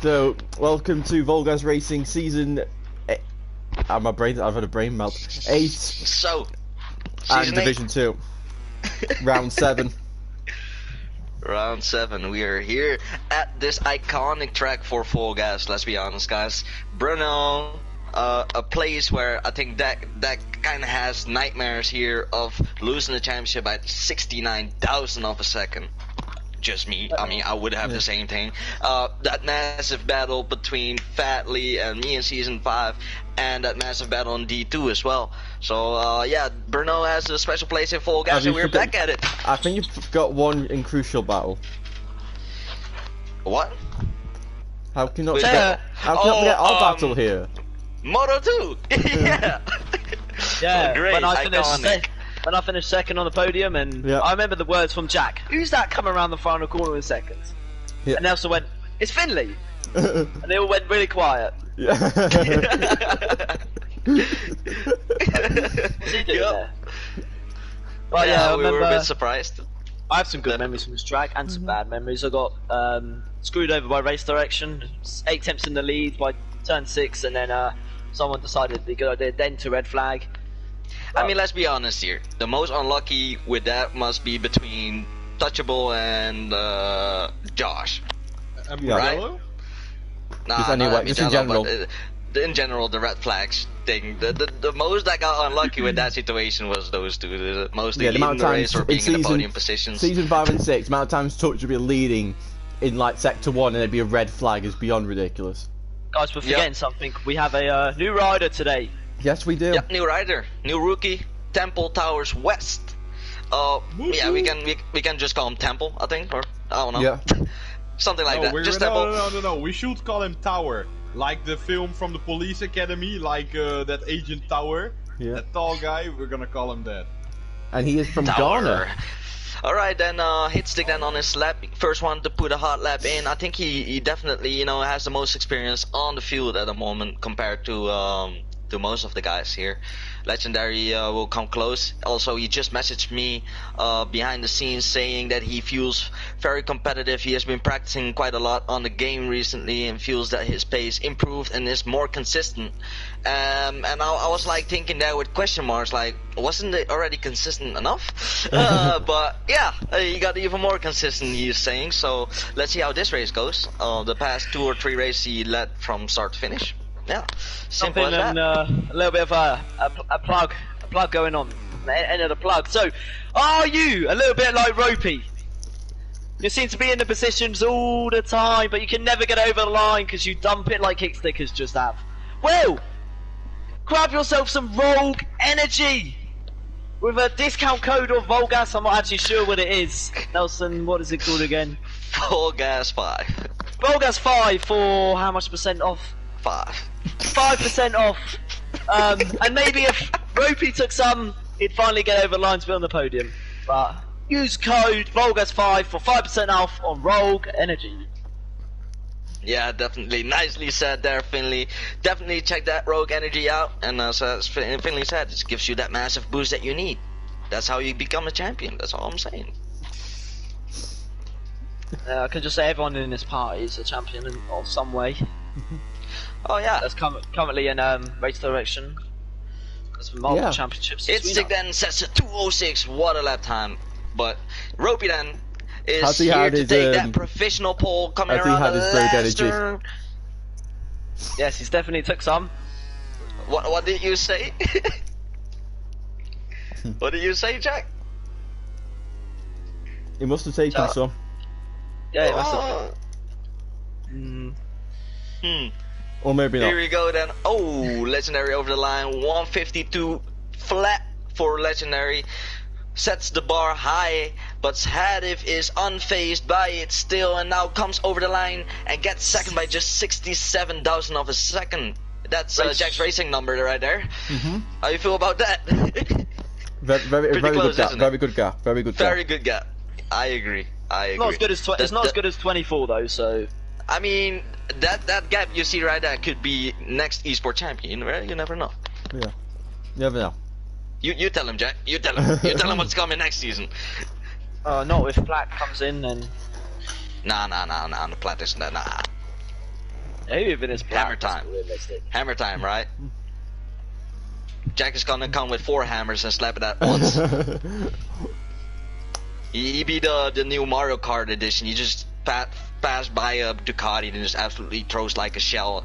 So, welcome to VollGazzRacing season. I've had a brain melt. 8 So, and Division 2, round 7. Round 7. We are here at this iconic track for VollGazz. Let's be honest, guys. Brno, a place where I think that kind of has nightmares here of losing the championship by 69,000 of a second. Just me. I mean, I would have the same thing. That massive battle between Fatley and me in Season 5, and that massive battle in D2 as well. So, yeah, Brno has a special place in VollGazz, and we're back at it. I think you've got one in Crucial Battle. What? How can you not forget our battle here? Moto 2! Yeah! Yeah, great, when I finished second on the podium, and I remember the words from Jack. Who's that coming around the final corner in seconds? Yeah. And Nelson went, "It's Finley." And they all went really quiet. Yeah. But yeah, we were a bit surprised. I have some good memories from this track and some bad memories. I got screwed over by race direction. 8 tenths in the lead by turn 6, and then someone decided it'd be a good idea then to red flag. I mean, let's be honest here. The most unlucky with that must be between Touchable and Josh. Right? Just anyway, just in general. In general, the red flags thing. The most that got unlucky with that situation was those two. Mostly leading the race or being in the podium positions. Season 5 and 6, amount of times Touch would be leading in like Sector 1 and there'd be a red flag is beyond ridiculous. Guys, we're forgetting something. We have a new rider today. Yes, we do. Yep, new rider, new rookie, Temple Towers West. Yeah, we can just call him Temple, I think, or I don't know. Yeah. Something like that. Just Temple. No. We should call him Tower, like the film from the Police Academy, like that Agent Tower. Yeah. That tall guy. We're gonna call him that. And he is from Ghana. Alright, then hit stick then on his lap. First one to put a hot lap in. I think he definitely, you know, has the most experience on the field at the moment compared to most of the guys here. Legendary will come close. Also, he just messaged me behind the scenes saying that he feels very competitive. He has been practicing quite a lot on the game recently and feels that his pace improved and is more consistent. And I was like thinking that with question marks, like, wasn't it already consistent enough? But yeah, he got even more consistent, he is saying. So let's see how this race goes. The past 2 or 3 races he led from start to finish. Yeah, simple as that. And a little bit of a plug going on. End of the plug. So, are you a little bit like Ropey? You seem to be in the positions all the time, but you can never get over the line because you dump it like kickstickers just have. Well, grab yourself some Rogue Energy with a discount code of VollGazz. I'm not actually sure what it is. Nelson, what is it called again? VollGazz 5. VollGazz 5 for how much percent off? 5% off. And maybe if Ropey took some, he'd finally get over the line to be on the podium. But use code VollGazz5 for 5% off on Rogue Energy. Yeah, definitely. Nicely said there, Finley. Definitely check that Rogue Energy out. And as Finley said, it gives you that massive boost that you need. That's how you become a champion. That's all I'm saying. I can just say everyone in this party is a champion in some way. Oh yeah, that's currently in race direction. There's multiple championships. It's then sets a 2:06. What a lap time! But Ropey then is here to take that professional pole coming around the last turn. Yes, he's definitely took some. What did you say? What did you say, Jack? He must have taken some. Yeah, he must have. Or maybe not. Here we go then. Oh, Legendary over the line. 152 flat for Legendary. Sets the bar high, but Hadif is unfazed by it still, and now comes over the line and gets second by just 67,000 of a second. That's Jack's racing number right there. How you feel about that? Very good gap. Very good gap. Very good gap. Very good gap. I agree. It's not as good as it's not as good as 24 though. So I mean, that gap you see right there could be next esport champion, right? You never know. Yeah, you never know. You tell him, Jack. You tell him. You tell him what's coming next season. Not if Black comes in, then Nah, the plat is nah. Even his Hammer time. Hammer time, right? Jack is gonna come with 4 hammers and slap it at once. He be the new Mario Kart edition. You just pass by a Ducati and just absolutely throws like a shell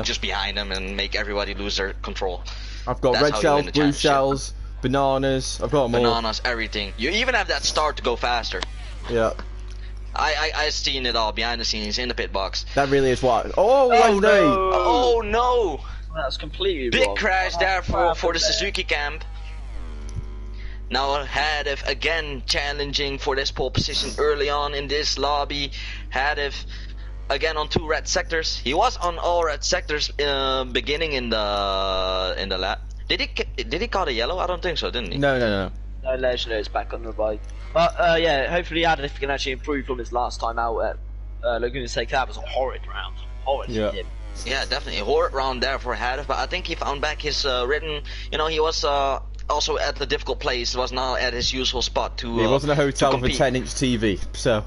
just behind him and make everybody lose their control. I've got red shells, blue shells, bananas. I've got them all. Bananas, everything. You even have that start to go faster. Yeah. I seen it all behind the scenes in the pit box. That really is what. Oh no! Oh no! That's completely big wrong. crash there for the Suzuki camp. Now Hadif again challenging for this pole position early on in this lobby. Hadif again on 2 red sectors. He was on all red sectors beginning in the lap. Did he call a yellow? I don't think so, didn't he? No. No, Legendary back on the bike. But yeah, hopefully Hadif can actually improve from his last time out at Laguna Seca. That was a horrid round. Horrid for him. Yeah, definitely a horrid round there for Hadif, but I think he found back his rhythm. You know, he was also at the difficult place. Was now at his usual spot to. He wasn't a hotel with a 10-inch TV, so.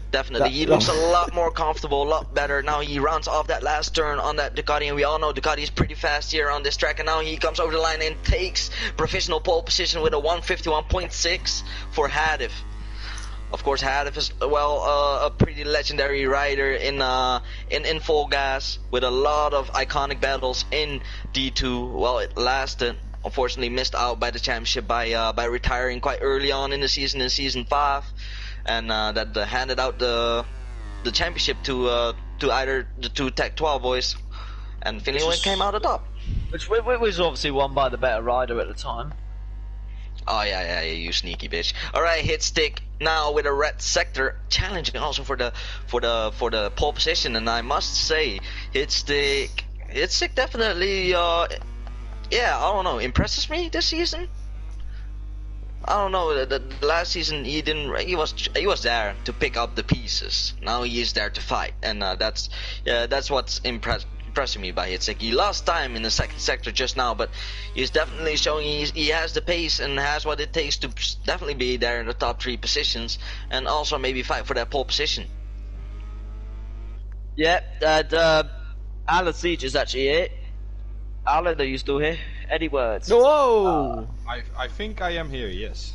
Definitely, he looks a lot more comfortable, a lot better. Now he rounds off that last turn on that Ducati, and we all know Ducati is pretty fast here on this track. And now he comes over the line and takes provisional pole position with a 151.6 for Hadif. Of course, Hadif is a pretty legendary rider in Full Gas with a lot of iconic battles in D2. Well, it lasted. Unfortunately, missed out by the championship by retiring quite early on in the season in season 5. And that handed out the championship to either the 2 Tech 12 boys, and Finley came out on top. Which was obviously won by the better rider at the time. Oh yeah, you sneaky bitch. All right, hit stick now with a red sector, challenging also for the pole position, and I must say, hit stick definitely I don't know, impresses me this season. I don't know. The last season he was there to pick up the pieces. Now he is there to fight, and that's what's impressing me by Hitzik. He lost time in the second sector just now, but he's definitely showing he has the pace and has what it takes to definitely be there in the top 3 positions, and also maybe fight for that pole position. Yeah, and Alan Siege is actually here. Alan, are you still here? Any words? Whoa! I think I am here, yes.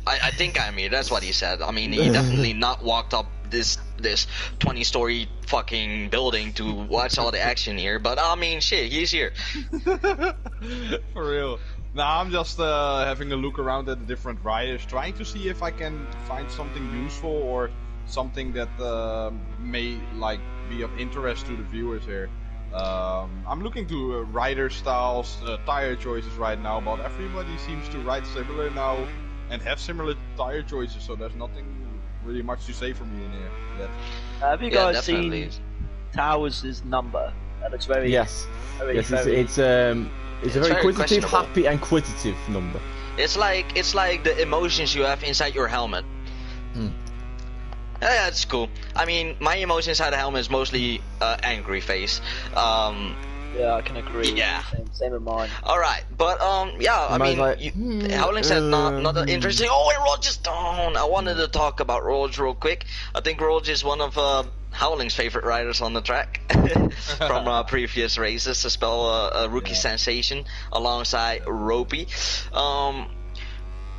I think I'm here, that's what he said. I mean, he definitely not walked up this 20-story fucking building to watch all the action here, but I mean, shit, he's here. For real. Nah, I'm just having a look around at the different riders, trying to see if I can find something useful or something that may be of interest to the viewers here. I'm looking to rider styles, tire choices right now, but everybody seems to ride similar now and have similar tire choices, so there's nothing really much to say for me in here yet. Have you guys seen Towers' number? That looks very it's a very quizzitive, happy and quizzitive number. It's like the emotions you have inside your helmet. Yeah, it's cool. I mean, my emotion inside the helmet is mostly angry face. Yeah, I can agree. Yeah. Same with mine. Alright, but yeah, I mean, Howling said not that interesting. Oh, and Rog is down! I wanted to talk about Rog real quick. I think Rog is one of Howling's favorite riders on the track from previous races, to spell a rookie sensation alongside Ropey.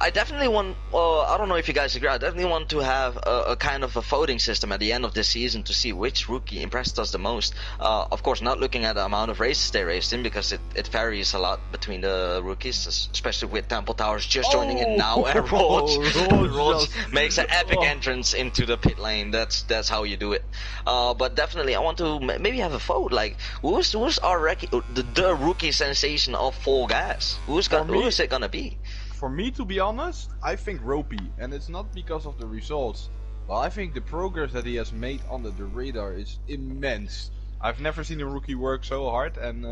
I definitely want, I don't know if you guys agree, I definitely want to have a kind of a voting system at the end of this season to see which rookie impressed us the most. Of course, not looking at the amount of races they raced in, because it varies a lot between the rookies, especially with Temple Towers just joining in now, and Rog makes an epic entrance into the pit lane. That's how you do it. But definitely, I want to maybe have a vote, like, who's our the rookie sensation of Full Gas? Who is it gonna be? For me, to be honest, I think Ropey, and it's not because of the results, but I think the progress that he has made under the radar is immense. I've never seen a rookie work so hard and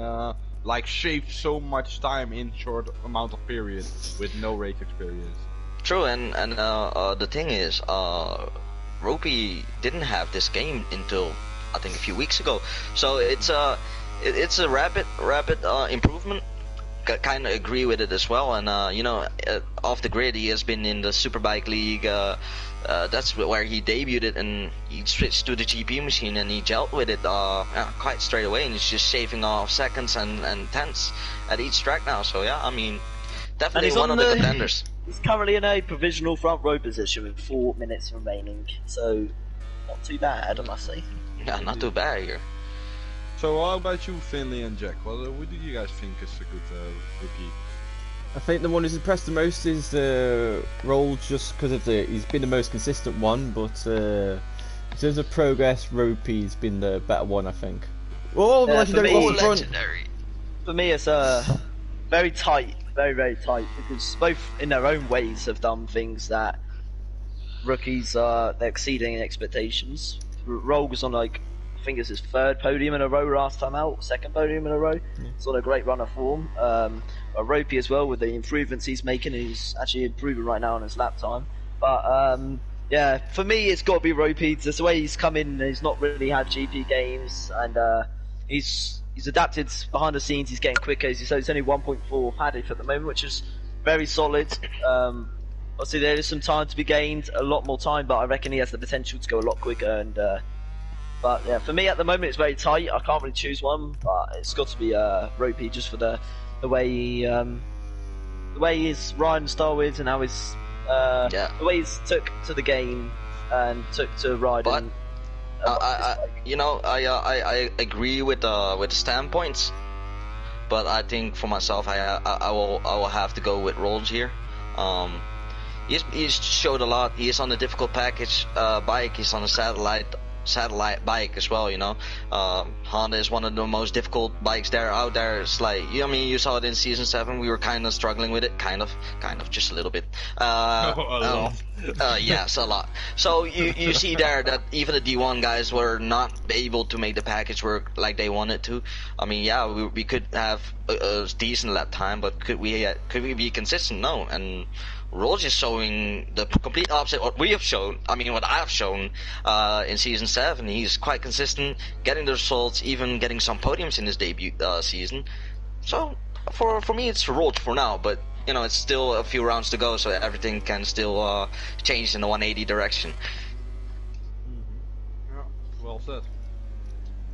shave so much time in short amount of period with no race experience. True, and the thing is, Ropey didn't have this game until I think a few weeks ago, so it's a rapid improvement. kind of agree with it as well. And you know, off the grid, he has been in the Superbike League. That's where he debuted it, and he switched to the GP machine, and he gelled with it quite straight away. And he's just shaving off seconds and tenths at each track now. So yeah, I mean, definitely one of the contenders. He's currently in a provisional front row position with 4 minutes remaining, so not too bad, I must say. Yeah, not too bad here. So how about you, Finley and Jack? What do you guys think is a good rookie? I think the one who's impressed the most is Roll, just because of he's been the most consistent one, but in terms of progress, Ropey's been the better one, I think. Oh, legendary off the front. Legendary. For me, it's very tight, very tight, because both in their own ways have done things that rookies are exceeding expectations. Roll was on like, I think it's his 3rd podium in a row last time out, 2nd podium in a row. It's on a great run of form. Ropey as well, with the improvements he's making, he's actually improving right now on his lap time. But yeah, for me it's got to be Ropey. Just the way he's come in, he's not really had GP games, and he's adapted behind the scenes. He's getting quicker. As you said, he's only 1.4 Hadif at the moment, which is very solid. Obviously there is some time to be gained, a lot more time, but I reckon he has the potential to go a lot quicker. And but yeah, for me at the moment it's very tight. I can't really choose one, but it's got to be Ropey, just for the way his riding style is, and how his the way he's took to the game and took to riding. I agree with the standpoints, but I think for myself, I will have to go with Rolls here. He's showed a lot. He is on a difficult package bike. He's on a satellite bike as well, you know. Honda is one of the most difficult bikes out there. It's like, I mean, you saw it in season 7. We were kind of struggling with it, kind of, just a little bit. Yes, a lot. So you see there that even the D1 guys were not able to make the package work like they wanted to. I mean, yeah, we could have a decent lap time, but could we be consistent? No. And Rolls is showing the complete opposite what we have shown. I mean, what I've shown in season 7. He's quite consistent, getting the results, even getting some podiums in his debut season. So for me, it's Rolls for now. But you know, it's still a few rounds to go, so everything can still change in the 180 direction. Yeah, well said.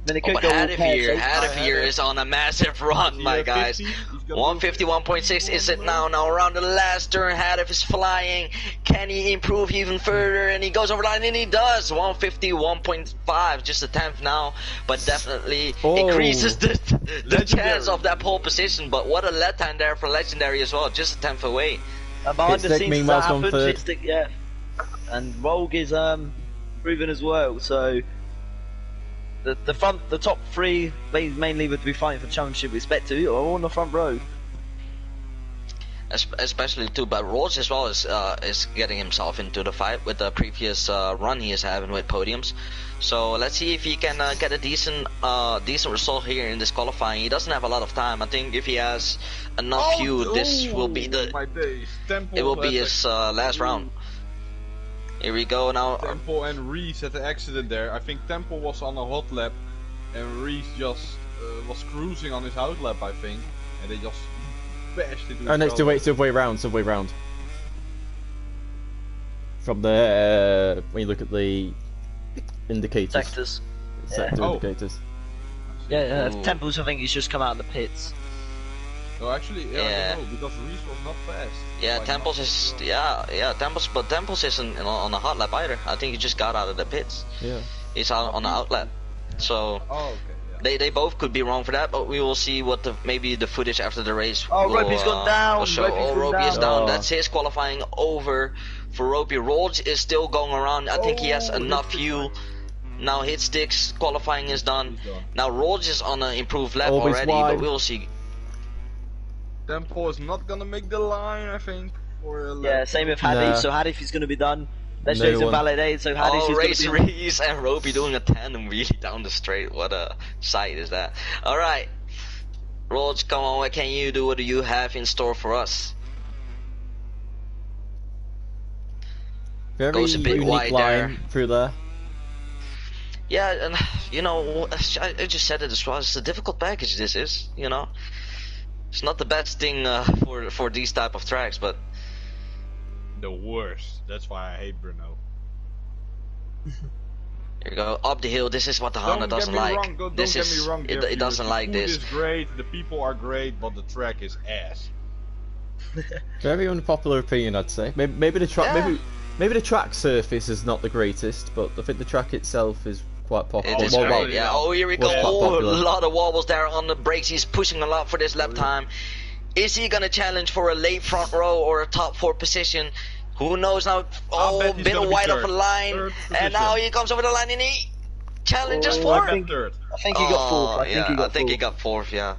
But Hadif is on a massive run, my guys. 151.6 is it now? Now around the last turn, Hadif is flying. Can he improve even further? And he goes over the line, and he does. 151.5, just a 10th now, but definitely increases the chance of that pole position. But what a lap time there for Legendary as well, just a 10th away. And behind the scenes that happened, yeah. And Rogue is improving as well, so the top 3 mainly would be fighting for championship, we expect to, or on the front row. Especially too, but Rolls as well is getting himself into the fight with the previous run he is having with podiums. So let's see if he can get a decent result here in this qualifying. He doesn't have a lot of time. I think if he has enough fuel, this will be his last round. Here we go now. Temple and Reese had the accident there. I think Temple was on a hot lap, and Reese just was cruising on his out lap, I think, and they just bashed into each other. No, it's the way round. From the when you look at the indicators. Sectors. Sector indicators. Yeah, Temple's, I think he's just come out of the pits. No, actually, I don't know, because Reese was not fast. Yeah, like Temples is Temples isn't on a hot lap either. I think he just got out of the pits. Yeah. He's out on the outlet. So they both could be wrong for that, but we will see what maybe the footage after the race. Ropey's gone down. Ropey is down. That's his qualifying over for Ropey. Rolls is still going around. I think he has enough fuel. Now hit sticks qualifying is done. Now Rolls is on an improved lap already, but we will see. Temple is not gonna make the line, I think. Yeah, same with Hadif. So Hadif is gonna be done. Legendary's invalidated, so Hadif is race gonna be Reese and Ropey doing a tandem really down the straight. What a sight is that. Alright. Rolls, come on, what can you do? What do you have in store for us? Very Goes a bit unique wide line there. through there. Yeah, and you know, I just said it as well. It's a difficult package. This is, you know. It's not the best thing for these type of tracks, but The worst. That's why I hate Brno. here you go, up the hill. This is what the Honda Don't get doesn't me like. wrong. Don't This get is me wrong. it. dear It viewers. doesn't like The this. food is great. The people are great, but the track is ass. Very unpopular opinion, I'd say. Maybe the track, Yeah. maybe the track surface is not the greatest, but I think the track itself is quite popular. It is Well, great, yeah. Oh, here we go. was quite Oh, a popular. lot of wobbles there on the brakes. He's pushing a lot for this lap time. Is he gonna challenge for a late front row or a top 4 position? Who knows now? Oh, bet he's bit gonna be wide of a third. line, Third and now position. he comes over the line and he challenges Oh, for I it. think- Third. I think he got fourth. I think he fourth. got fourth. Yeah.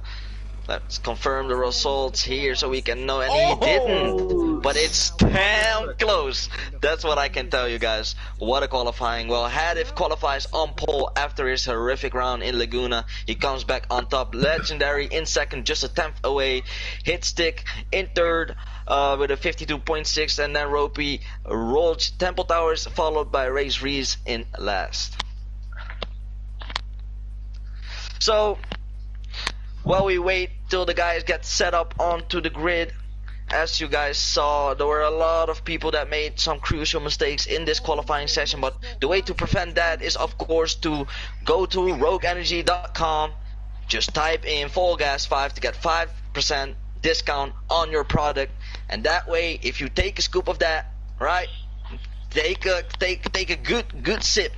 Let's confirm the results here so we can know. And he didn't, but it's damn close. That's what I can tell you guys. What a qualifying. Well, Hadif qualifies on pole after his horrific round in Laguna. He comes back on top. Legendary in second, just a 10th away. Hit Stick in third with a 52.6, and then Ropey rolls Temple Towers, followed by Race Reese in last. So, while we wait till the guys get set up onto the grid, as you guys saw, there were a lot of people that made some crucial mistakes in this qualifying session, but the way to prevent that is, of course, to go to rogueenergy.com, just type in VollGazz5 to get 5% discount on your product, and that way, if you take a scoop of that, right, take a good sip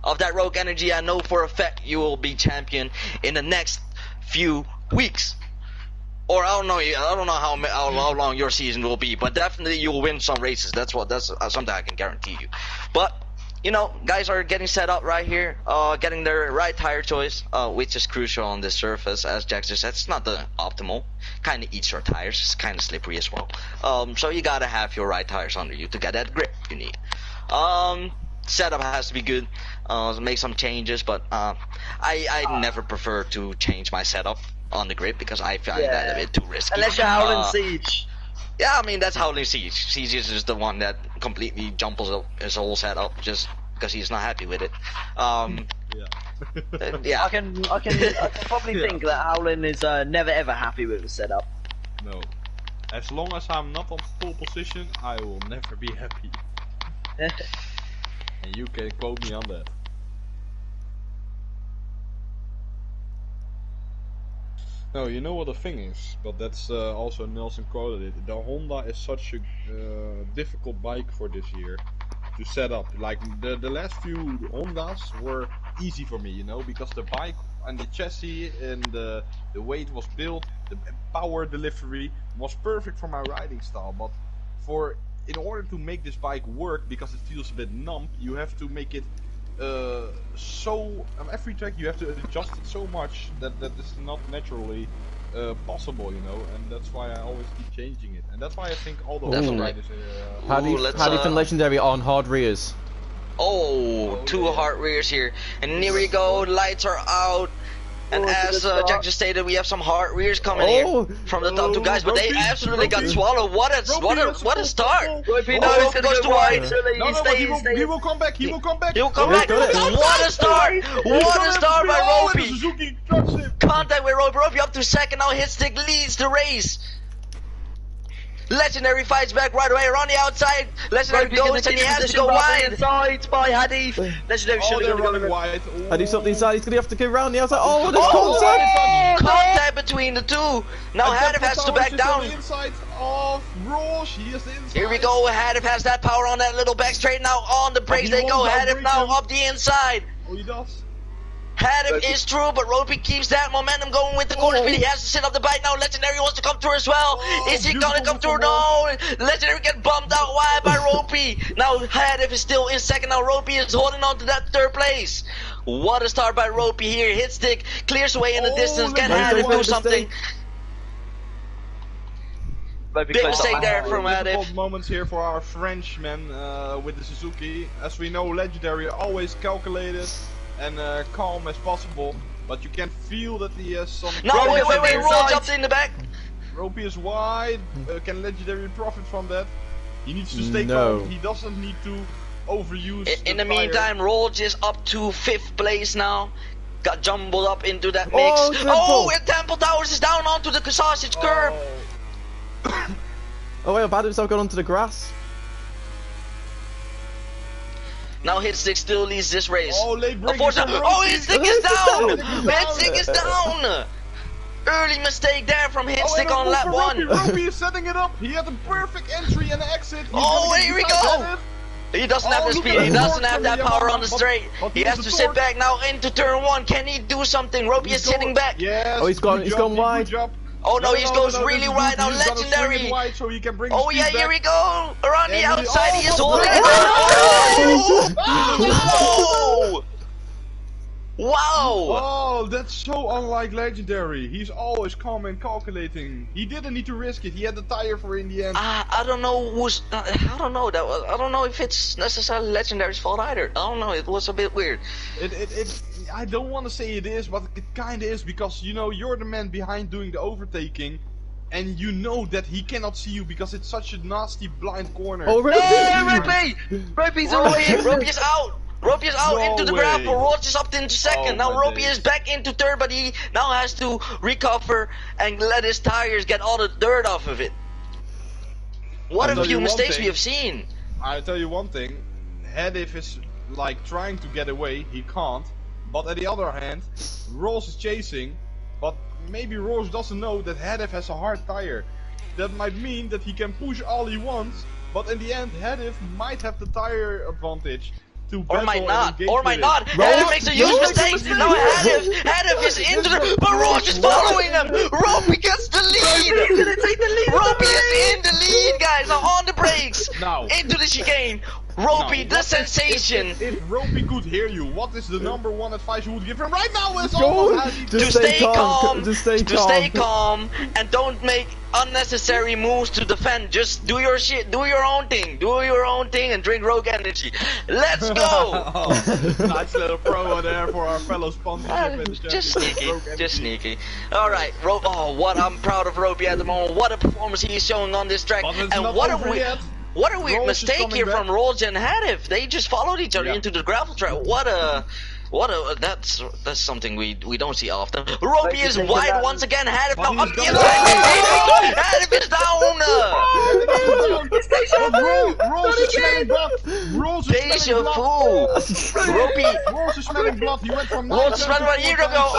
of that Rogue Energy, I know for a fact you will be champion in the next few weeks. Or I don't know how long your season will be, but definitely you will win some races. That's something I can guarantee you. But you know, guys are getting set up right here, getting their right tire choice, which is crucial on this surface. As Jack just said, it's not the optimal. Kind of eats your tires. It's kind of slippery as well. So you gotta have your right tires under you to get that grip you need. Setup has to be good. Make some changes, but I never prefer to change my setup on the grid because I find that a bit too risky. Unless you're Howling Siege. Yeah, I mean that's Howling Siege. Siege is just the one that completely jumbles up his whole setup just because he's not happy with it. Yeah. I can probably think that Howling is never ever happy with the setup. No. As long as I'm not on pole position, I will never be happy. And you can quote me on that. No, you know what the thing is, but that's also Nelson quoted it. The Honda is such a difficult bike for this year to set up. Like the last few Hondas were easy for me, you know, because the bike and the chassis and the way it was built, the power delivery was perfect for my riding style. But in order to make this bike work, because it feels a bit numb, you have to make it so on every track you have to adjust it so much that is not naturally possible, you know, and that's why I always keep changing it, and that's why I think all the other riders. How do you think Legendary on hard rears? Two hard rears here, and here we go. Lights are out. And as Jack just stated, we have some hard rears coming here from the top two guys, but they absolutely got swallowed. What a start! Ropey knows Goes to wide. He will come back. He will come back. He'll come back. What a start! What a start by Ropey! Suzuki trucks him. Contact with Ropey. Ropey up to second. Now Hit Stick leads the race. Legendary fights back right away around the outside. Legendary goes and he has to go wide. Inside by Hadif. Legendary should they're have running gone wide. Hadif's up the inside, he's going to have to go round the outside. Oh, what is contact! Contact between the two. Now Hadif has to back down. Inside of Roche. He is inside. Here we go. Hadif has that power on that little back straight. Now on the brakes they go. Hadif now up the inside. Oh, he does. Hadif is true, but Ropey keeps that momentum going with the corner speed. He has to sit up the bike now. Legendary wants to come through as well. Is he gonna come through? No. Legendary get bumped out wide by Ropey. Now Hadif is still in second. Now Ropey is holding on to that third place. What a start by Ropey here. Hit Stick clears away in the distance. Can Hadif do something? Big mistake there from Hadif. Difficult moments here for our Frenchman with the Suzuki. As we know, Legendary always calculated and calm as possible, but you can feel that he has some. No, wait, Roll jumped in the back. Ropey is wide. Can Legendary profit from that? He needs to stay calm. He doesn't need to overuse. In the meantime, Rolge is up to 5th place now. got jumbled up into that mix. Oh, Oh, and Temple Towers is down onto the sausage curb. Oh wait, Bad himself got onto the grass. Now Hitstick still leads this race. Oh, late break. Oh, Hitstick is down! Hitstick is down! Early mistake there from Hitstick on lap 1. Ropey is setting it up. He had a perfect entry and exit. Oh, here we go! He doesn't have the speed, he doesn't have that power on the straight. He has to sit back now into turn 1. Can he do something? Ropey is sitting back. Yes. Oh, he's gone wide. Oh no, he goes really wide now, legendary. Oh yeah, here we go. Around the outside, he is holding it. Oh! Wow! Oh, that's so unlike legendary. He's always calm and calculating. He didn't need to risk it. He had the tire for in the end. I don't know who's. I don't know that. I don't know if it's necessarily legendary's fault either. I don't know. It was a bit weird. I don't want to say it is, but it kind of is because you know you're the man behind doing the overtaking, and you know that he cannot see you because it's such a nasty blind corner. Oh, Ropey! Ropey's away. Ropey is out. Ropey is out into the gravel. Roach is up into second. Now Ropey is back into third, but he now has to recover and let his tires get all the dirt off of it. What a few mistakes we have seen. I'll tell you one thing. Hedif is like trying to get away. He can't. But on the other hand, Rolls is chasing. But maybe Rolls doesn't know that Hedif has a hard tire. That might mean that he can push all he wants. But in the end, Hedif might have the tire advantage. Or might not. Hedif makes a huge mistake. Now Hedif is into the. But Roach is following him. Ropey gets the lead. He's gonna take the lead. Ropey is in the lead, guys. Now on the brakes. Now. Into the chicane. Ropey, the sensation. If Ropey could hear you, what is the #1 advice you would give him right now? Is Just stay calm. Just stay calm, and don't make unnecessary moves to defend. Just do your shit, do your own thing, and drink Rogue Energy. Let's go. Nice little promo there for our fellow sponsorship. Just sneaky. All right, oh, what I'm proud of Ropey at the moment. What a performance he is showing on this track, and what a weird mistake here from Rolls and Hedif. They just followed each other into the gravel track. That's something we don't see often. Ropey is wide once again. Hedif now up the inside. Hedif is down. Rolls is smelling blood. Rolls is smelling blood. Rolls is smelling blood. He went from 9 to 4. Here we go.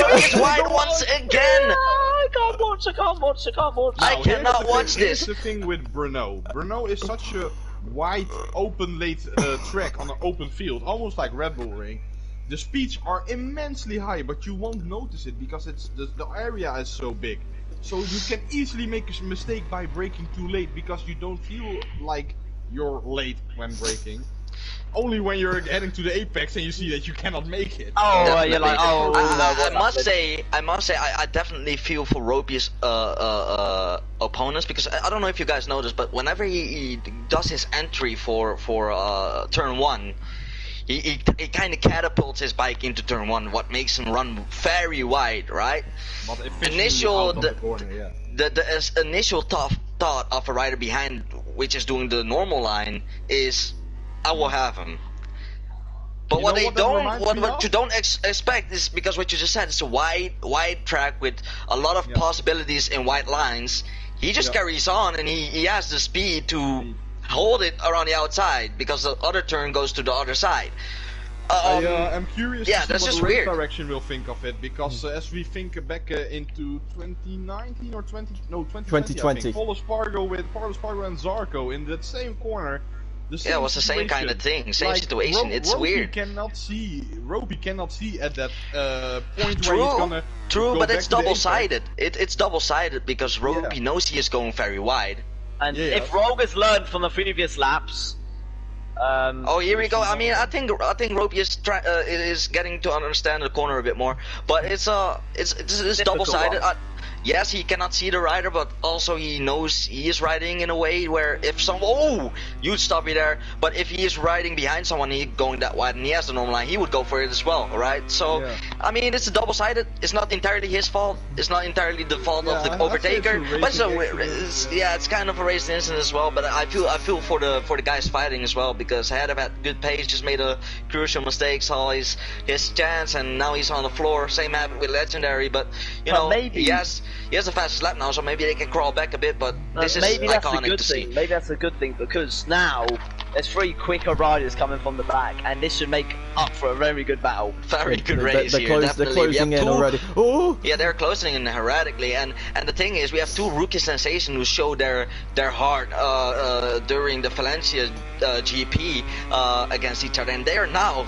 Ropey is wide once again. I can't watch. I cannot watch this. Here's the thing with Brno. Brno is such a wide, open late track on an open field, almost like Red Bull Ring. The speeds are immensely high, but you won't notice it because it's the area is so big. So you can easily make a mistake by braking too late because you don't feel like you're late when braking. Only when you're heading to the apex and you see that you cannot make it. Oh, you're like, oh. I must say, I definitely feel for Ropey's opponents because I don't know if you guys noticed, but whenever he does his entry for turn 1, he kind of catapults his bike into turn 1, what makes him run very wide, right? The initial thought of a rider behind, which is doing the normal line, is I will have him. But what you don't expect is because what you just said, it's a wide track with a lot of possibilities in wide lines. He just carries on and he has the speed to hold it around the outside because the other turn goes to the other side. I'm curious to see what the race weird. direction will think of it because as we think back into 2019 or 2020, Paul Espargo and Zarco in that same corner. It was the same kind of thing, same situation. It's weird. Ropey cannot see at that point where he's gonna. True, but it's double-sided. It's double-sided because Ropey knows he is going very wide. And if Rogue has learned from the previous laps. Oh, here we go. I mean, I think Ropey is getting to understand the corner a bit more, but it's double-sided. Yes, he cannot see the rider, but also he knows he is riding in a way where if you'd stop me there. But if he is riding behind someone, he going that wide, and he has the normal line, he would go for it as well, right? So, I mean, it's double-sided. It's not entirely his fault. It's not entirely the fault of the overtaker. But it's kind of a racing incident as well. But I feel for the guys fighting as well because had had good pace, just made a crucial mistake, saw his chance, and now he's on the floor. Same happened with Legendary, but you know maybe he has the fastest lap now, so maybe they can crawl back a bit. But this is maybe that's a iconic good to thing. see. Maybe that's a good thing because now there's 3 quicker riders coming from the back, and this should make up for a very good battle. Very good race they're here. They're closing in two, already. Oh! Yeah, they're closing in erratically, and the thing is, we have 2 rookie sensations who show their heart during the Valencia GP against each other, and they are now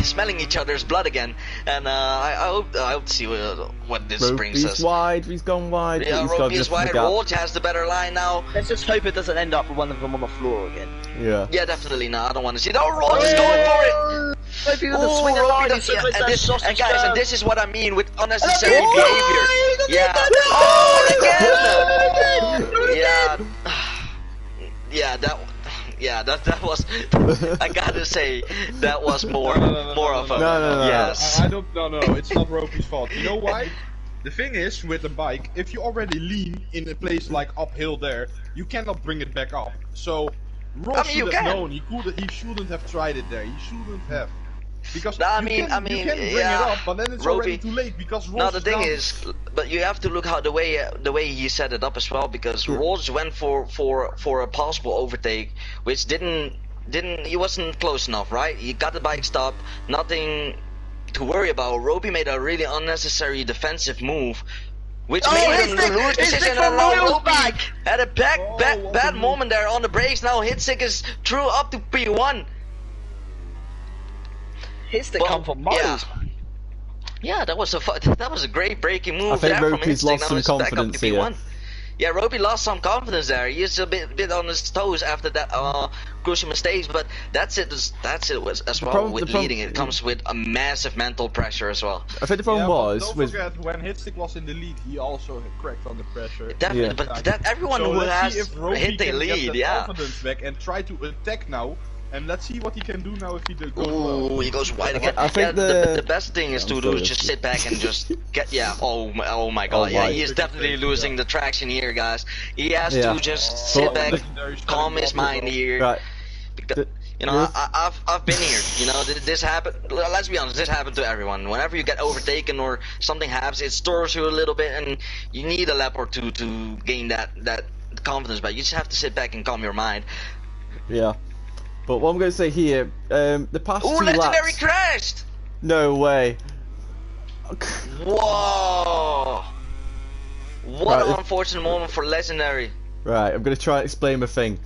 smelling each other's blood again. And I hope to see what this brings us. He's wide. He's gone wide. Yeah, Roby is wide. Roach has the better line now. Let's just hope it doesn't end up with one of them on the floor again. Yeah. Yeah, definitely not. I don't want to see it. Oh, Roach is going for it. Oh, and guys, and this is what I mean with unnecessary behavior. Yeah. Oh, again. Yeah. That was. I gotta say, that was more of a. No. Yes. I don't. No. It's not Roby's fault. You know why? The thing is, with the bike, if you already lean in a place like uphill there, you cannot bring it back up. So, Ross should have known. He shouldn't have tried it there. He shouldn't have. Because you can bring it up, but then it's already too late because Ross. No, the thing is, but you have to look how the way he set it up as well, because Ross went for a possible overtake, which he wasn't close enough, right? He got the bike stopped, nothing to worry about. Roby made a really unnecessary defensive move, which made him lose position, and now Roby had a bad moment there on the brakes. Now Hitstick is through up to P1. Hitstick come from miles. Yeah, that was a great braking move. I think there Roby's lost some confidence here. Yeah, Roby lost some confidence there. He's a bit on his toes after that crucial mistakes, but that's it as well. With leading, it comes with a massive mental pressure as well. I think the problem don't forget, when Hitstick was in the lead, he also cracked under pressure. Definitely, but everyone who has hit the lead, confidence back and try to attack now. And let's see what he can do now if he goes well. He goes wide again. I think the best thing is to do is just sit back and just get. Yeah. Oh my God. Yeah. He is definitely losing the traction here, guys. He has to just sit back, calm his mind here. Right. Because, you know, I've been here. You know, this happened. Let's be honest. This happened to everyone. Whenever you get overtaken or something happens, it stirs you a little bit, and you need a lap or two to gain that confidence back. You just have to sit back and calm your mind. Yeah. But what I'm going to say here, the past 2 laps... Legendary crashed! No way. Whoa! What an unfortunate moment for Legendary. Right, I'm going to try and explain my thing.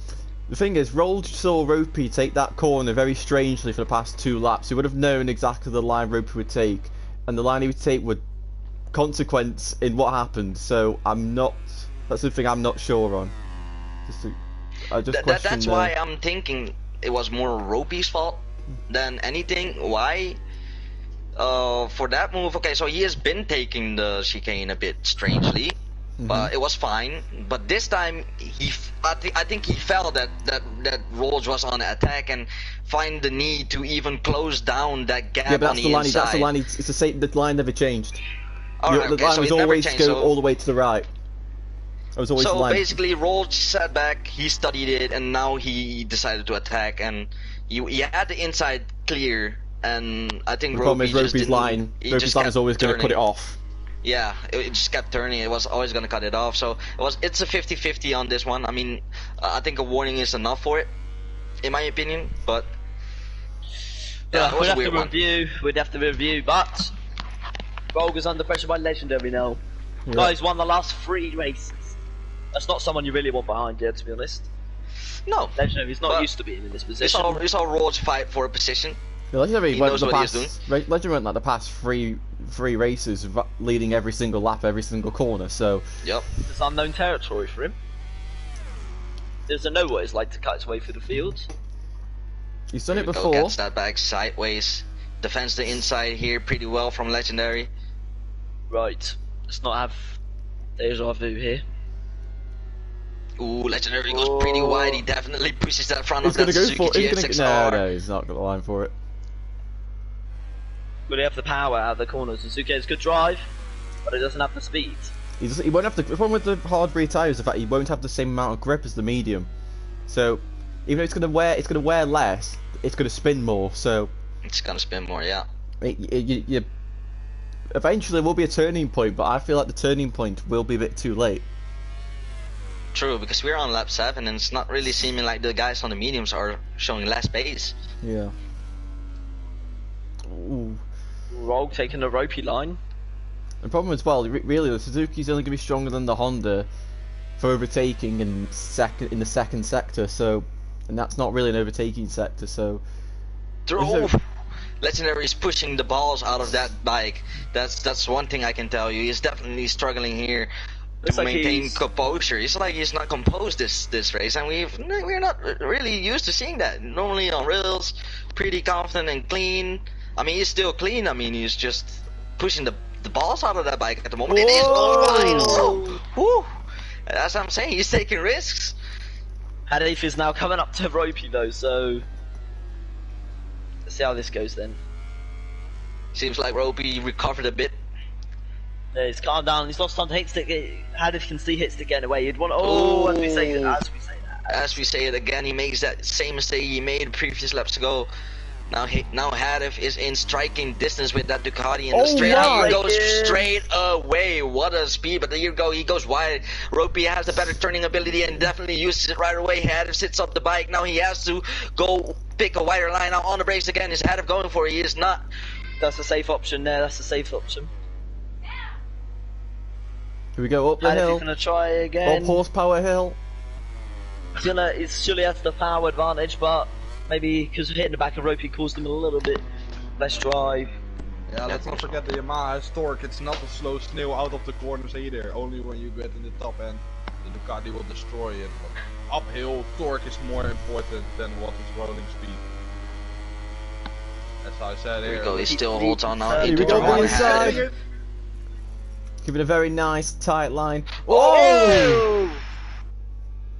The thing is, Roll saw Ropey take that corner very strangely for the past 2 laps. He would have known exactly the line Ropey would take, and the line he would take would consequence in what happened. So that's the thing I'm not sure on. That's why I'm thinking it was more Ropey's fault than anything. Why? For that move, okay, so he has been taking the chicane a bit strangely, but it was fine. But this time, I think he felt that Rolls was on attack and find the need to even close down that gap on the inside. That's the line. It's the same. The line never changed. The line was always to go all the way to the right. So basically, Rolls sat back, he studied it, and now he decided to attack, and he had the inside clear, and I think Ropey's line was always going to cut it off. Yeah, it just kept turning. It was always going to cut it off. So it's a 50-50 on this one. I mean, I think a warning is enough for it, in my opinion. But yeah, we'd have to review. But VollGazz's under pressure by Legendary now. Yeah. Guys won the last 3 races. That's not someone you really want behind you, to be honest. No. Legendary's not used to being in this position. We saw Roach fight for a position. Yeah, Legendary went like the past 3 races, leading every single lap, every single corner. So yep, it's unknown territory for him. He doesn't know what it's like to cut his way through the fields. He's done it before. Gets that back sideways, defends the inside here pretty well from Legendary. Right, let's not have deja vu here. Ooh, Legendary goes pretty wide. He definitely pushes that front of that Suzuki GSX-R. No, he's not got the line for it. But he have the power out of the corners. Suzuki has good drive, but he doesn't have the speed. He won't have the problem with the hard rear tyres. The fact he won't have the same amount of grip as the medium. So even though it's gonna wear less, it's gonna spin more. So It's gonna spin more, yeah. you eventually will be a turning point, but I feel like the turning point will be a bit too late. True, because we're on lap 7 and it's not really seeming like the guys on the mediums are showing less pace. Yeah. Ooh. Rogue taking the ropey line. The problem as well, really, the Suzuki's only going to be stronger than the Honda for overtaking in the second sector. So, and that's not really an overtaking sector. So, Legendary is pushing the balls out of that bike. That's one thing I can tell you. He's definitely struggling here to maintain composure. It's like he's not composed this race, and we're not really used to seeing that. Normally on rails, pretty confident and clean. I mean, he's still clean. I mean, he's just pushing the balls out of that bike at the moment. It is fine. Oh, woo. That's what I'm saying. He's taking risks. Hadif is now coming up to ropey though, so let's see how this goes then. Seems like Ropey recovered a bit. Yeah, he's calmed down. He's lost time to hit stick. Hadif can see hit stick getting away. He'd want. As we say that. As we say it again, he makes that same mistake he made previous laps ago. Now Hadif is in striking distance with that Ducati in the straight. He goes straight away. What a speed! But there you go. He goes wide. Ropey has the better turning ability and definitely uses it right away. Hadif sits up the bike. Now he has to go pick a wider line out on the brakes again. Is Hadif going for it? He is not. That's a safe option there. That's a safe option. Here we go up the hill. He's gonna try again. Up horsepower hill. He surely has the power advantage, but maybe because hitting the back of Ropey caused him a little bit less drive. Yeah, let's not forget the Yamaha's torque. It's not a slow snail out of the corners either. Only when you get in the top end, the Ducati will destroy it. But uphill, torque is more important than what is rolling speed. As I said Here here. we go. He still holds on now. Here we go, Hadif. inside. Give it a very nice tight line. Oh!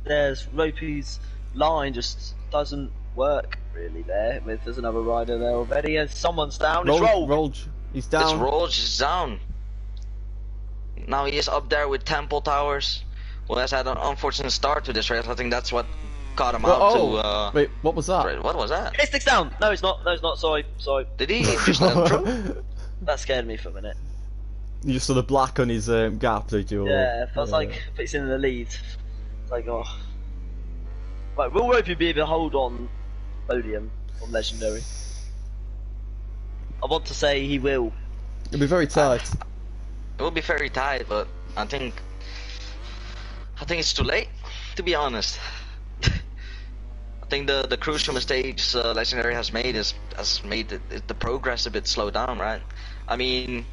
There's Ropey's line just doesn't work really there. There's another rider there already. As someone's down. It's Rolge. He's down. It's Rolge is down. Now he is up there with Temple Towers, who has had an unfortunate start to this race. I think that's what caught him out to. Wait, what was that? What was that? Hit stick's down. No, it's not. No, it's not. Sorry. Did he just let him through? That scared me for a minute. You just saw the black on his gap, did you? Yeah, it feels like if it's in the lead. It's like, oh. Right, will Ropey be able to hold on podium on Legendary? I want to say he will. It'll be very tight. It will be very tight, but I think it's too late, to be honest. I think the crucial mistakes Legendary has made has made the progress a bit slow down, right? I mean,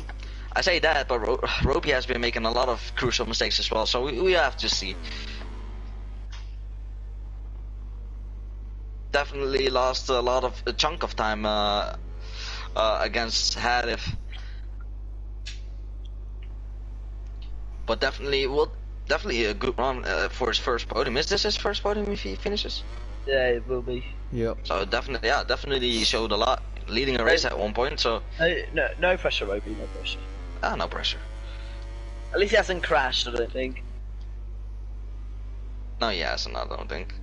I say that, but Ropey has been making a lot of crucial mistakes as well, so we have to see. Definitely lost a chunk of time against Hadif, but definitely a good run for his first podium. Is this his first podium if he finishes? Yeah, it will be. Yep. So definitely he showed a lot, leading a race at one point. So no pressure, Ropey, no pressure. No pressure. At least he hasn't crashed, I don't think. No, he hasn't. I don't think.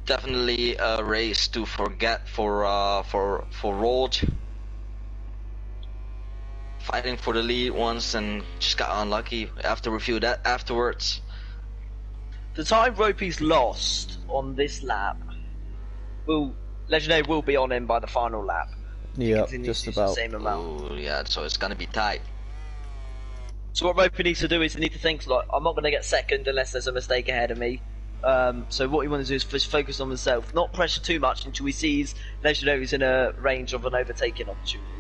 Definitely a race to forget for Rolge. Fighting for the lead once and just got unlucky. I have to review that afterwards. The time Ropey's lost on this lap, Legendary will be on him by the final lap. Yeah, just about. The same amount. Ooh, yeah, so it's gonna be tight. So what Ropey needs to do is he needs to think like, I'm not going to get second unless there's a mistake ahead of me. So what he wants to do is just focus on himself, not pressure too much until he sees Legendary's in a range of an overtaking opportunity,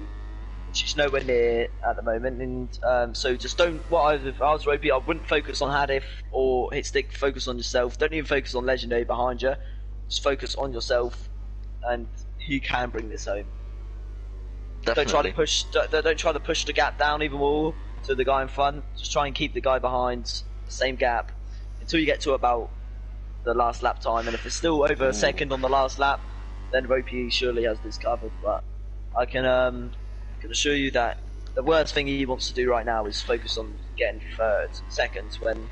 which is nowhere near at the moment. And so just don't. If I was Ropey, I wouldn't focus on Hadif or hit stick. Focus on yourself. Don't even focus on Legendary behind you. Just focus on yourself, and you can bring this home. Definitely. Don't try to push the gap down even more to the guy in front. Just try and keep the guy behind the same gap until you get to about the last lap time. And if it's still over a second on the last lap, then Ropey surely has this covered. But I can assure you that the worst thing he wants to do right now is focus on getting third, second, when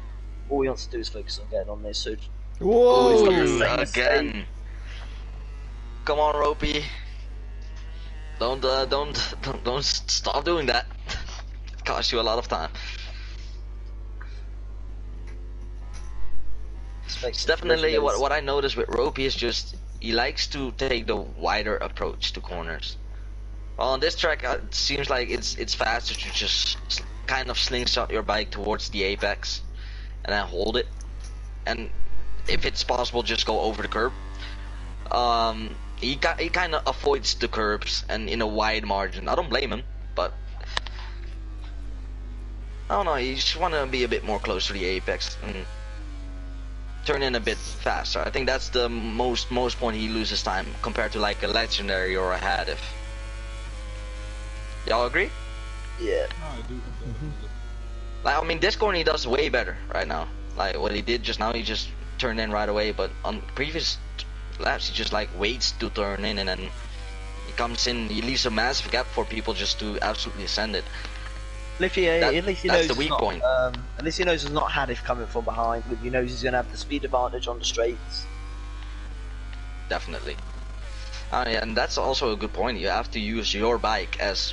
all he wants to do is focus on getting on this. So Whoa! he's got the same Again. mistake. Come on, Ropey. Don't stop doing that. It costs you a lot of time. It's definitely what I noticed with Ropey is just he likes to take the wider approach to corners. Well, on this track, it seems like it's faster to just kind of slingshot your bike towards the apex and then hold it, and if it's possible, just go over the curb. He kind of avoids the curbs and in a wide margin. I don't blame him, but I don't know. You just want to be a bit more close to the apex and turn in a bit faster. I think that's the most point he loses time compared to like a legendary or a Hadif. Y'all agree? Yeah. No, I do. Like, I mean, this corner he does way better right now. Like what he did just now, he just turned in right away. But on previous laps, he just like waits to turn in, and then he comes in. He leaves a massive gap for people just to absolutely send it. At least he knows the weak point. At least he knows it's not Hadif coming from behind. He knows he's going to have the speed advantage on the straights. Definitely. Yeah, and that's also a good point. You have to use your bike as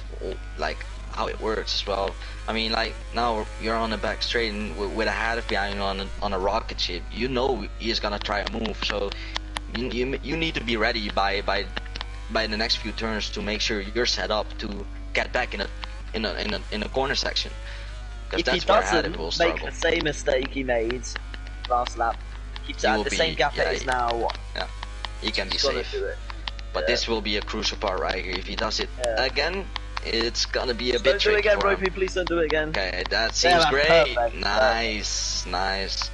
like how it works as well. I mean, like now you're on the back straight and with a Hadif behind you on a rocket ship. You know he's gonna try a move, so you need to be ready by the next few turns to make sure you're set up to get back in a corner section. If that's he where doesn't Hadif will make struggle. the same mistake he made last lap, keeps He at will the be- same gap yeah, it is now. Yeah, he can be He's gotta safe. do it. But Yeah. this will be a crucial part right here. If he does it Yeah. again, it's gonna be a Don't bit do it tricky again, for him. Ropey. Please don't do it again. Okay, that Yeah, seems man, great. perfect. Nice.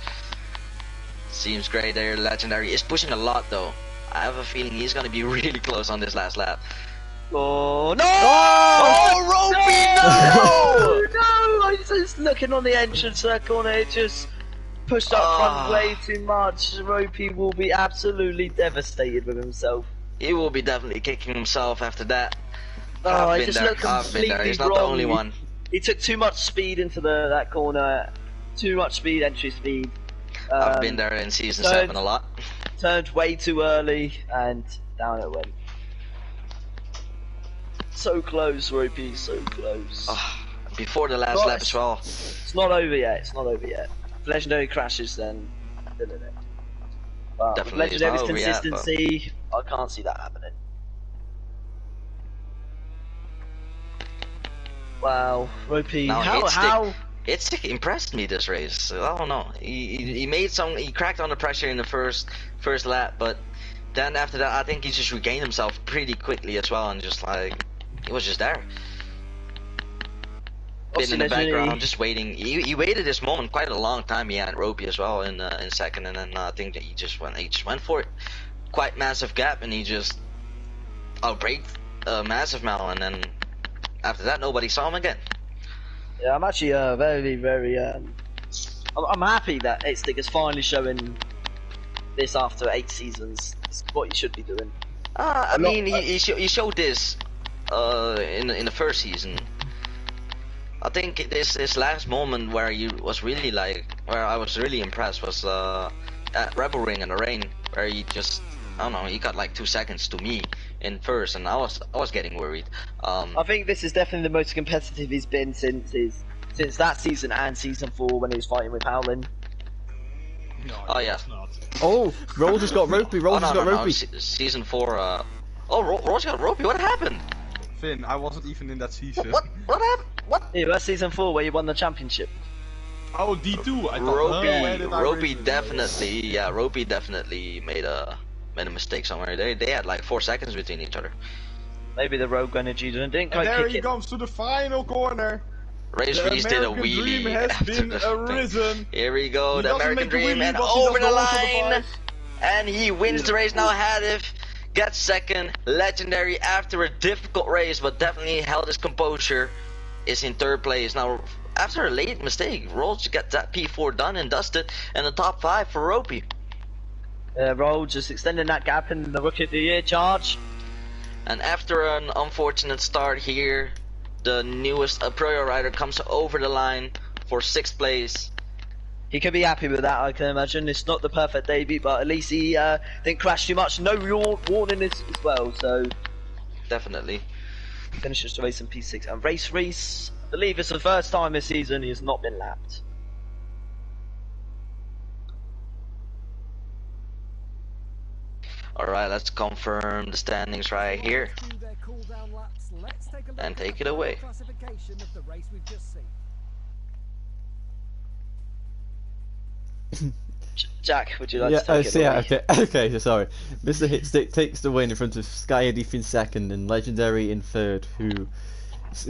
Seems great there. Legendary is pushing a lot though. I have a feeling he's gonna be really close on this last lap. Oh no! Oh, Ropey, no! No! I was just looking on the entrance circle and it just pushed up front way too much. Ropey will be absolutely devastated with himself. He will be definitely kicking himself after that. Oh, I've I been just there. looked I've been there. completely He's not wrong. the only one. He took too much speed into that corner. Too much speed, entry speed. I've been there in season third- 7 a lot. Turned way too early and down it went. So close, Ropey, so close. Before the last Well, lap as well. It's not over yet, it's not over yet. If Legendary crashes, then it. But with Definitely it's Legendary's not over yet, but- consistency, I can't see that happening. Wow, Ropey, Now how? It's impressed me this race. I don't know. He cracked under pressure in the first lap, but then after that, I think he just regained himself pretty quickly as well, and just like he was just there, bit in the background, just waiting. He waited this moment quite a long time. He had Ropey as well in second, and then I think that he just went for it. Quite massive gap, and he just outbraked a massive amount, and then after that, nobody saw him again. Yeah, I'm actually very. I'm happy that 8stick is finally showing this after 8 seasons. It's what he should be doing. I mean, he showed this in the first season. I think this last moment where he was really where I was really impressed was at Rebel Ring in the rain, where he just, I don't know, he got like 2 seconds to me in first, and I was getting worried. I think this is definitely the most competitive he's been since that season and season 4 when he was fighting with Howlin. No, Oh, yeah. it's not. Oh, Rolls just got Ropey. Rolls just got Ropey. Season 4. Rolls got Ropey. What happened? Finn, I wasn't even in that season. What happened? What? Yeah, that's season 4 where you won the championship. Oh, D2. I thought. Where did I Ropey race it? definitely. Yeah, Ropey definitely made a mistake somewhere. They had like 4 seconds between each other. Maybe the Rogue Energy didn't And quite there kick he it. comes to the final corner. Race The Reese did a American wheelie. dream has after been the thing. arisen. Here we go, He the doesn't American make the dream, wheelie, and but he over does the go to the line. five. And he wins the race now. Hadif gets second. Legendary after a difficult race, but definitely held his composure. Is in third place now. After a late mistake, Rolls gets that P4 done and dusted, and the top 5 for Ropey. Roll just extending that gap in the Rookie of the Year charge. And after an unfortunate start here, the newest Aprilia rider comes over the line for 6th place. He could be happy with that, I can imagine. It's not the perfect debut, but at least he didn't crash too much. No warning as well, so... Definitely. Finishes the race in P6. And Reese, I believe it's the first time this season he has not been lapped. Alright, let's confirm the standings right here. And take it away. Jack, would you like to take it away? Okay, so sorry. Mr. Hitstick takes the win in front of Sky Edith in second and Legendary in third, who...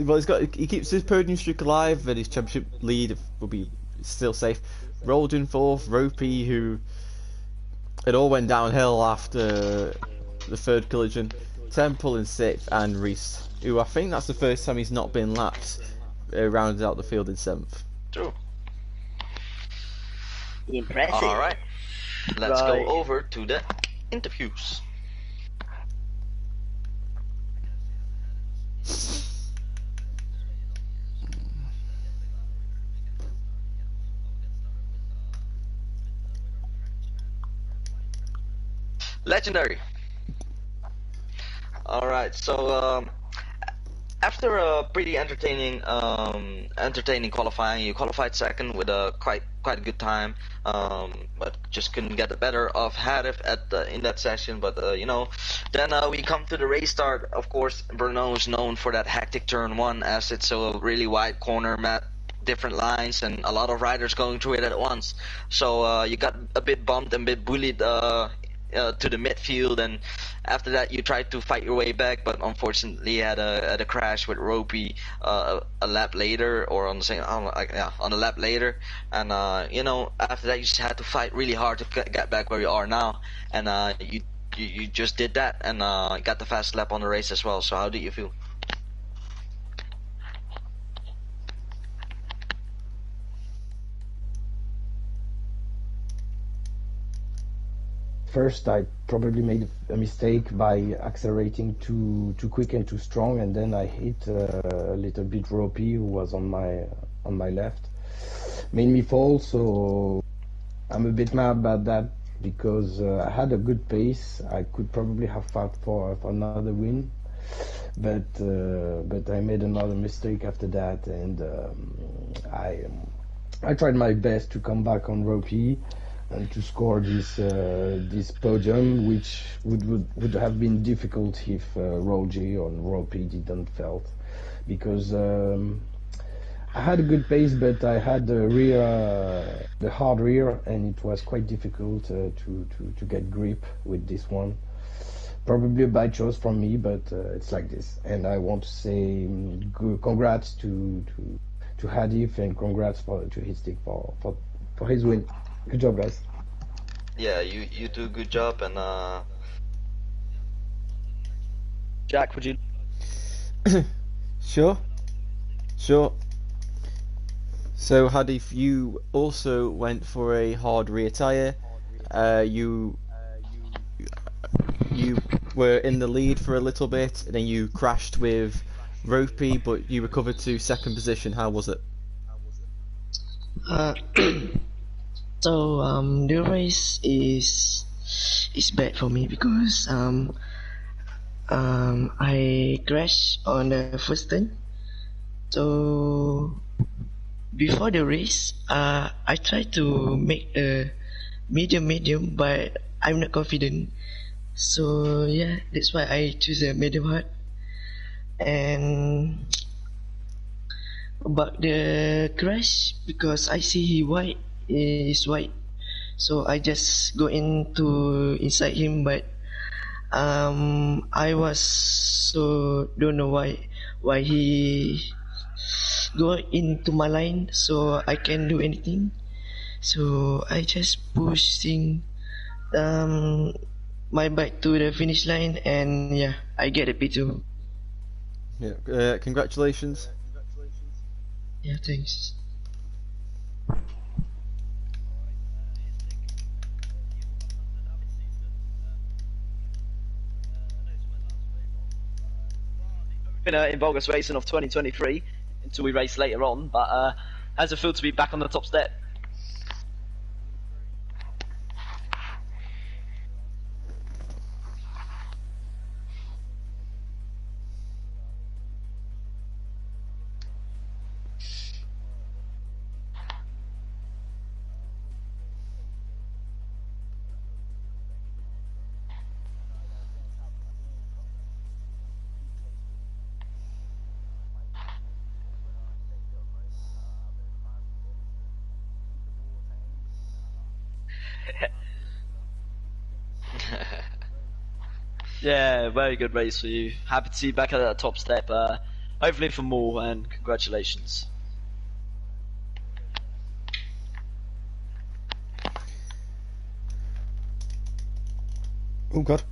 Well, he keeps his podium streak alive and his championship lead will be still safe. Rolled in fourth, Ropey, who... It all went downhill after the third collision. Temple in sixth, and Reese, who I think that's the first time he's not been lapped, rounded out the field in seventh. True. Impressive. Alright, let's go over to the interviews. Legendary. Alright, so after a pretty entertaining qualifying, you qualified second with a quite a good time, but just couldn't get the better of Hadif in that session. But you know, then we come to the race start. Of course, Brno is known for that hectic turn one, as it's a really wide corner map, different lines, and a lot of riders going through it at once. So you got a bit bumped and a bit bullied to the midfield, and after that you tried to fight your way back, but unfortunately had a crash with Ropey a lap later, or on the same on a lap later, and you know, after that you just had to fight really hard to get back where you are now, and you just did that, and got the fast lap on the race as well. So how do you feel? First, I probably made a mistake by accelerating too quick and too strong, and then I hit a little bit Ropey, who was on my left, made me fall. So I'm a bit mad about that, because I had a good pace. I could probably have fought for another win, but I made another mistake after that, and I tried my best to come back on Ropey and to score this podium, which would have been difficult if Roger or Ropey didn't felt, because I had a good pace, but I had the hard rear, and it was quite difficult to get grip with this one. Probably a bad choice from me, but it's like this. And I want to say congrats to Hadif, and congrats to Hitstick for his win. Good job, guys. Yeah, you do a good job, and Jack, would you? Sure. So Hadif, you also went for a hard rear tyre. You were in the lead for a little bit, and then you crashed with Ropey, but you recovered to second position. How was it? So the race is bad for me, because I crashed on the first turn. So before the race, I tried to make a medium, but I'm not confident. So yeah, that's why I choose a medium hard. And about the crash, because I see he white. Is white, so I just go inside him, but I was so don't know why he go into my line, so I can't do anything. So I just pushing my bike to the finish line, and yeah, I get a P2. Yeah, congratulations. Yeah, thanks. Winner in VollGazzRacing of 2023 until we race later on, but how's it feel to be back on the top step? Yeah, very good race for you. Happy to see you back at that top step. Hopefully for more, and congratulations. Oh god.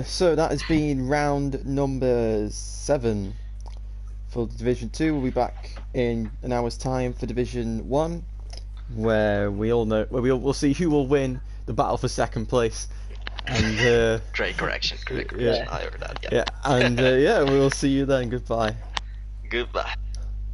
So that has been round number 7 for Division 2. We'll be back in an hour's time for Division 1, where we'll see who will win the battle for second place. And Great correction. Yeah. I heard that. yeah, and we will see you then. Goodbye. Goodbye.